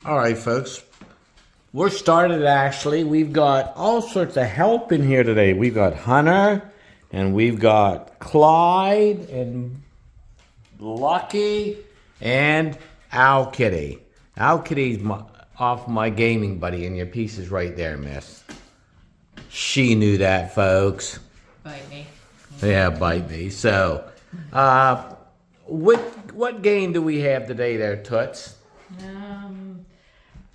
All right, folks. We're started actually. We've got all sorts of help in here today. We've got Hunter, and we've got Clyde, and Lucky, and Owl Kitty. Owl Kitty's off my gaming buddy, and your piece is right there, miss. She knew that, folks. Bite me. Yeah, bite me. So, what game do we have today there, Toots?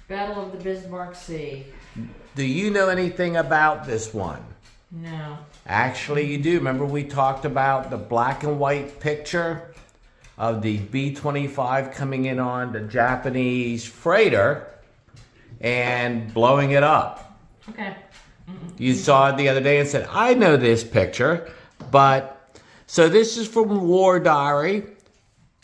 Battle of the Bismarck Sea. Do you know anything about this one? No. Actually, you do. Remember we talked about the black and white picture of the B-25 coming in on the Japanese freighter and blowing it up. Okay. You saw it the other day and said, I know this picture, but so this is from War Diary.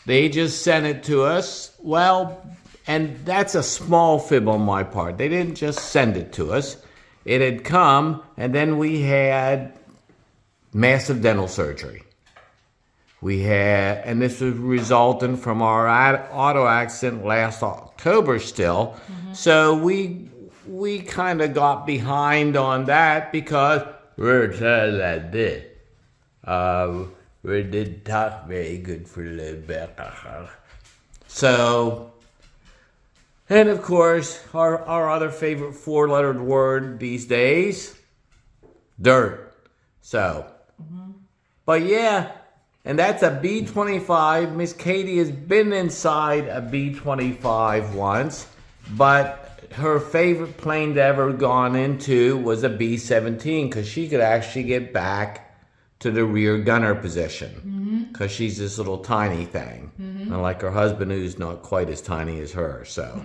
They just sent it to us. Well, and that's a small fib on my part. They didn't just send it to us. It had come, and then we had massive dental surgery. We had, and this was resulting from our auto accident last October still. So we kind of got behind on that because we're just like this. We didn't talk very good for a little bit. So, and of course, our other favorite four-lettered word these days, dirt. So, but yeah, and that's a B-25. Miss Katie has been inside a B-25 once, but her favorite plane to ever gone into was a B-17 because she could actually get back to the rear gunner position because she's this little tiny thing, unlike her husband who's not quite as tiny as her. So,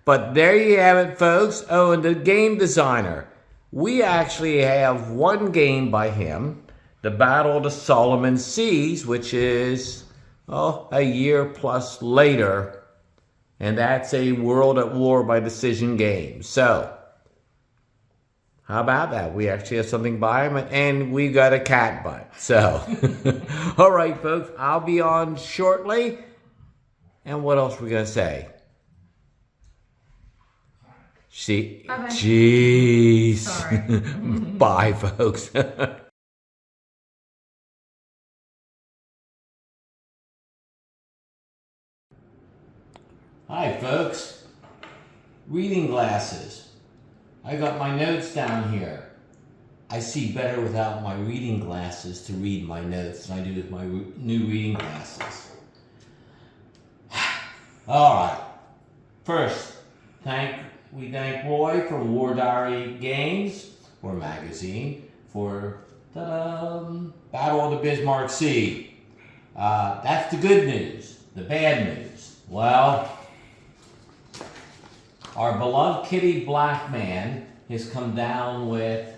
but there you have it, folks. Oh, and the game designer, we actually have one game by him, the Battle of the Solomon Seas, which is a year plus later, and that's a World at War by Decision game. So, how about that? We actually have something by him, and we got a cat butt. So, all right, folks, I'll be on shortly. And what else are we going to say? Bye-bye. Jeez. Sorry. Bye, folks. Hi, folks. Reading glasses. I got my notes down here. I see better without my reading glasses to read my notes than I do with my new reading glasses. All right. First, we thank Roy from War Diary Games, or magazine, for Battle of the Bismarck Sea. That's the good news. The bad news. Well, our beloved kitty Black Man has come down with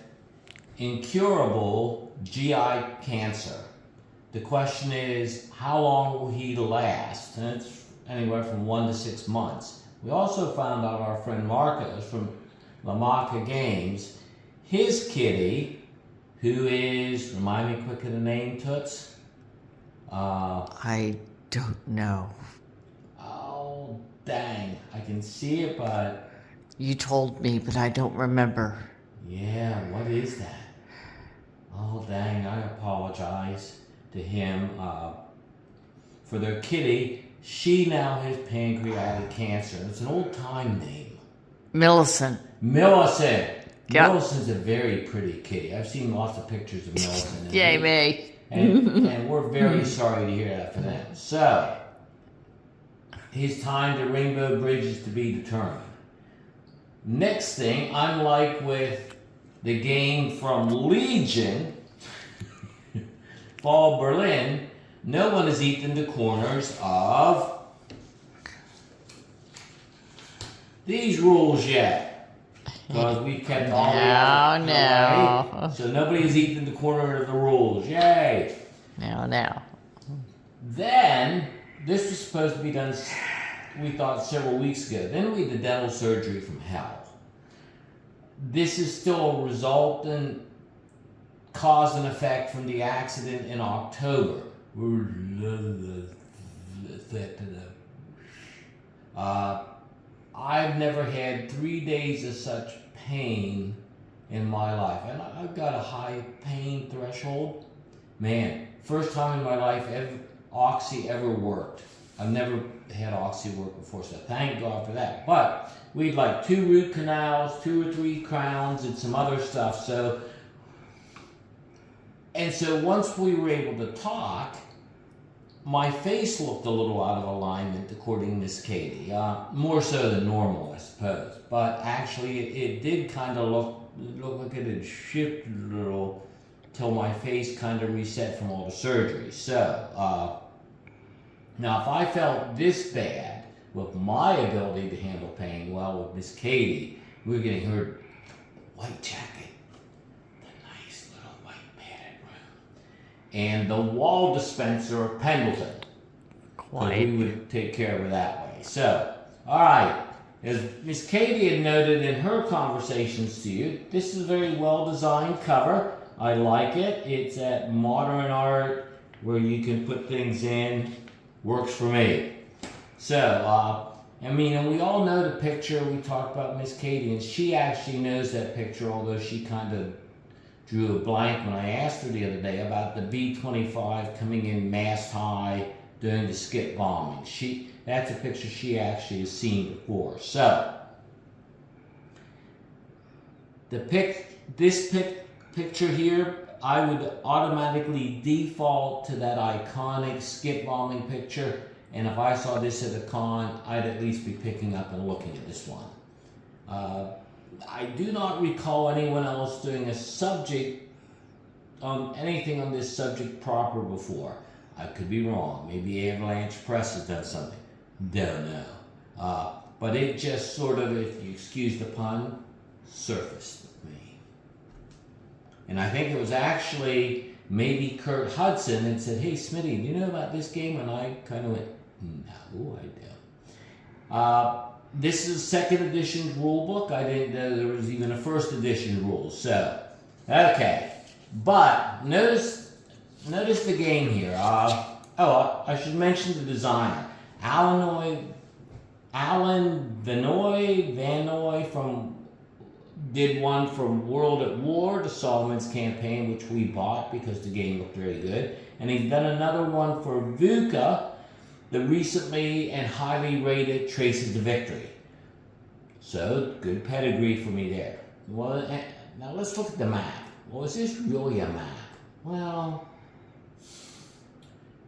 incurable GI cancer. The question is, how long will he last? And it's anywhere from 1 to 6 months. We also found out our friend Marcos from Lamaka Games, his kitty, who is, remind me quick of the name, Toots? I don't know. Oh, dang. I can see it, but... You told me, but I don't remember. Yeah, what is that? Oh, dang, I apologize to him for their kitty. She now has pancreatic cancer. It's an old-time name. Millicent. Millicent. Yep. Millicent's a very pretty kitty. I've seen lots of pictures of Millicent. Yay, me. And we're very sorry to hear that for them. So, his time to Rainbow Bridge is to be determined. Next thing, unlike with the game from Legion, Fall Berlin, no one has eaten the corners of these rules yet. Because we've kept all the way No. So nobody has eaten the corner of the rules. Yay! No. Then, this was supposed to be done, we thought, several weeks ago. Then we had the dental surgery from hell. This is still a result and cause and effect from the accident in October. I've never had 3 days of such pain in my life. And I've got a high pain threshold. Man, first time in my life Oxy ever worked. I've never had Oxy work before, so thank God for that. But we'd like 2 root canals, 2 or 3 crowns, and some other stuff. So once we were able to talk, my face looked a little out of alignment, according to Miss Katie. More so than normal, I suppose. But actually, it did kind of look like it had shifted a little till my face kind of reset from all the surgery. So, now if I felt this bad with my ability to handle pain, well, with Miss Katie, we were getting her white jacket, the nice little white padded room, and the wall dispenser of Pendleton. Quite. We would take care of her that way. So, all right. As Miss Katie had noted in her conversations to you, this is a very well-designed cover. I like it. It's at Modern Art where you can put things in. Works for me. So, and we all know the picture. We talked about Miss Katie, and she actually knows that picture, although she kind of drew a blank when I asked her the other day about the B-25 coming in mast high doing the skip bombing. That's a picture she actually has seen before. So, this picture here, I would automatically default to that iconic skip bombing picture, and if I saw this at a con, I'd at least be picking up and looking at this one. I do not recall anyone else doing a subject anything on this subject proper before. I could be wrong. Maybe Avalanche Press has done something. Don't know. But it just sort of, if you excuse the pun, surfaced with me. And I think it was actually maybe Kurt Hudson and said, "Hey, Smitty, do you know about this game?" And I kind of went, "No, I don't." This is a second edition rule book. I didn't know there was even a first edition rule. So, okay. But notice the game here. I should mention the designer. Alan Vanoy did one from World at War, the Solomon's Campaign, which we bought because the game looked very good. And he's done another one for VUCA, the recently and highly rated Traces to Victory. So, good pedigree for me there. Well, now let's look at the map. Well, is this really a map? Well,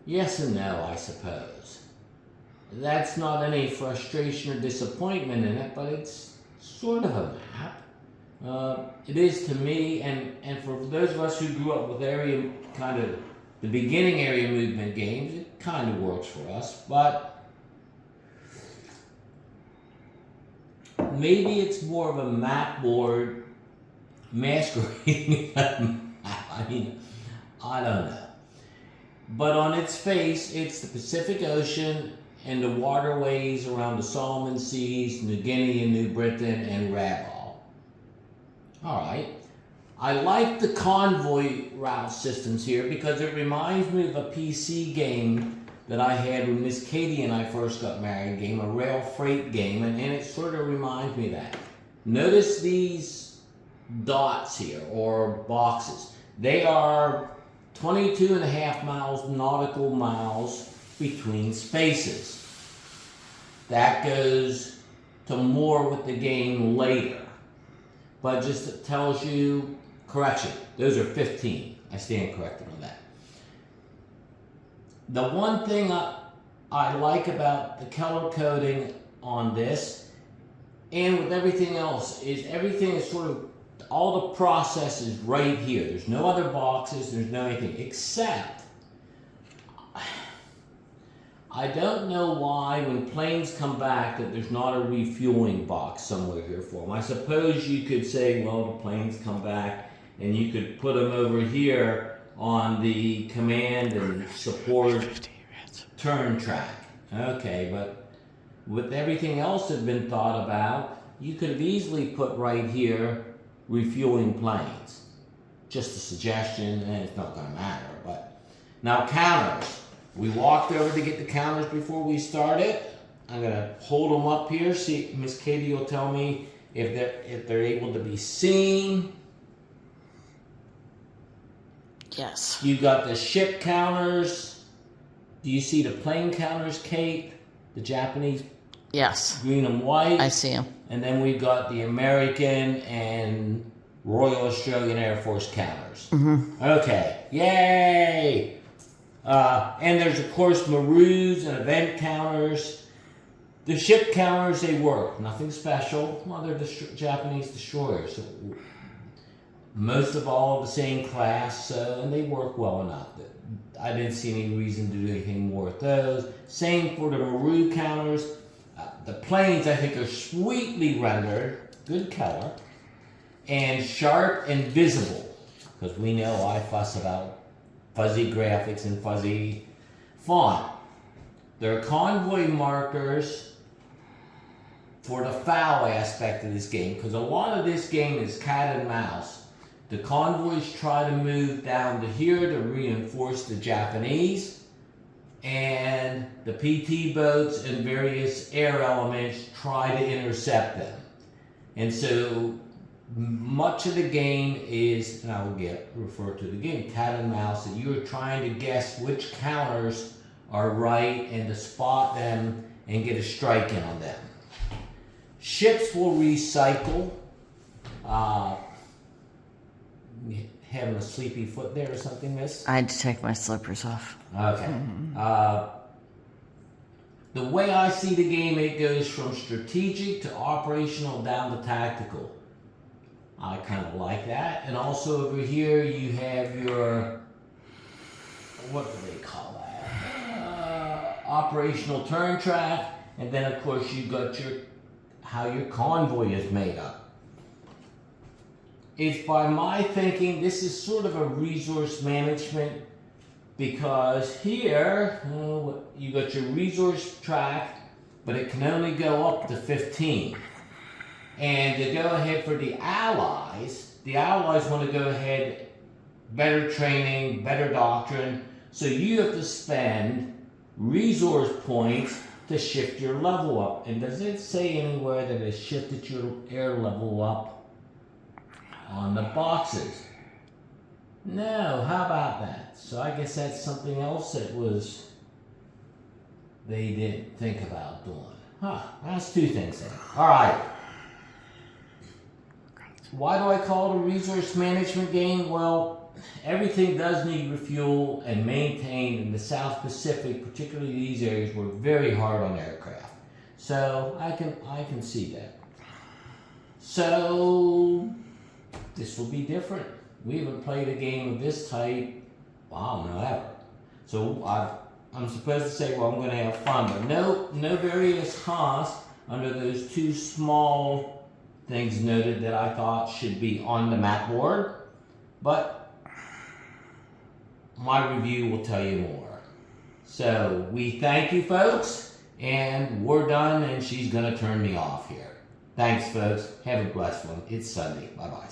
yes and no, I suppose. That's not any frustration or disappointment in it, but it's sort of a map. It is to me, and for those of us who grew up with the beginning area movement games, it kind of works for us, but maybe it's more of a map board masquerading as a map. I don't know. But on its face, it's the Pacific Ocean and the waterways around the Solomon Seas, New Guinea and New Britain, and Rabaul. Alright. I like the convoy route systems here because it reminds me of a PC game that I had when Miss Katie and I first got married, a rail freight game, and it sort of reminds me of that. Notice these dots here, or boxes. They are 22.5 miles, nautical miles between spaces. That goes to more with the game later. But just it tells you, correction, those are 15. I stand corrected on that. The one thing I like about the color coding on this, and with everything else, is everything is sort of, all the process is right here. There's no other boxes, there's no anything, except, I don't know why when planes come back that there's not a refueling box somewhere here for them. I suppose you could say, well, the planes come back and you could put them over here on the command and support turn track. Okay, but with everything else that's been thought about, you could have easily put right here refueling planes. Just a suggestion, and it's not going to matter. But now counters. We walked over to get the counters before we started. I'm gonna hold them up here. See, Miss Katie will tell me if they're able to be seen. Yes. You got the ship counters. Do you see the plane counters, Kate? The Japanese Yes. green and white. I see him. And then we've got the American and Royal Australian Air Force counters. Mm-hmm. Okay, yay! And there's of course Maroos and event counters. The ship counters, they work. Nothing special. Well, they're Japanese destroyers. So most of all the same class, and they work well enough. I didn't see any reason to do anything more with those. Same for the Maru counters. The planes, I think, are sweetly rendered. Good color. And sharp and visible. Because we know I fuss about fuzzy graphics and fuzzy font. There are convoy markers for the foul aspect of this game. Because a lot of this game is cat and mouse. The convoys try to move down to here to reinforce the Japanese. And the PT boats and various air elements try to intercept them. And so much of the game is, and I will refer to the game, cat and mouse, that you're trying to guess which counters are right and to spot them and get a strike in on them. Ships will recycle. Having a sleepy foot there or something, miss? I had to take my slippers off. Okay. The way I see the game, it goes from strategic to operational down to tactical. I kind of like that. And also over here you have your, what do they call that? Operational turn track. And then of course you got how your convoy is made up. It's by my thinking, this is sort of a resource management, because here you got your resource track, but it can only go up to 15. And to go ahead for the Allies want to go ahead, better training, better doctrine, so you have to spend resource points to shift your level up. And does it say anywhere that it shifted your air level up on the boxes? No, how about that? So I guess that's something else that they didn't think about doing. Huh, that's two things there. All right. Why do I call it a resource management game? Well, everything does need refuel and maintained in the South Pacific, particularly these areas, work very hard on aircraft. So I can see that. So this will be different. We haven't played a game of this type, wow, no ever. So I'm supposed to say, well, I'm going to have fun, but no various costs under those two small things noted that I thought should be on the map board. But my review will tell you more. So we thank you, folks, and we're done, and she's going to turn me off here. Thanks, folks. Have a blessed one. It's Sunday. Bye-bye.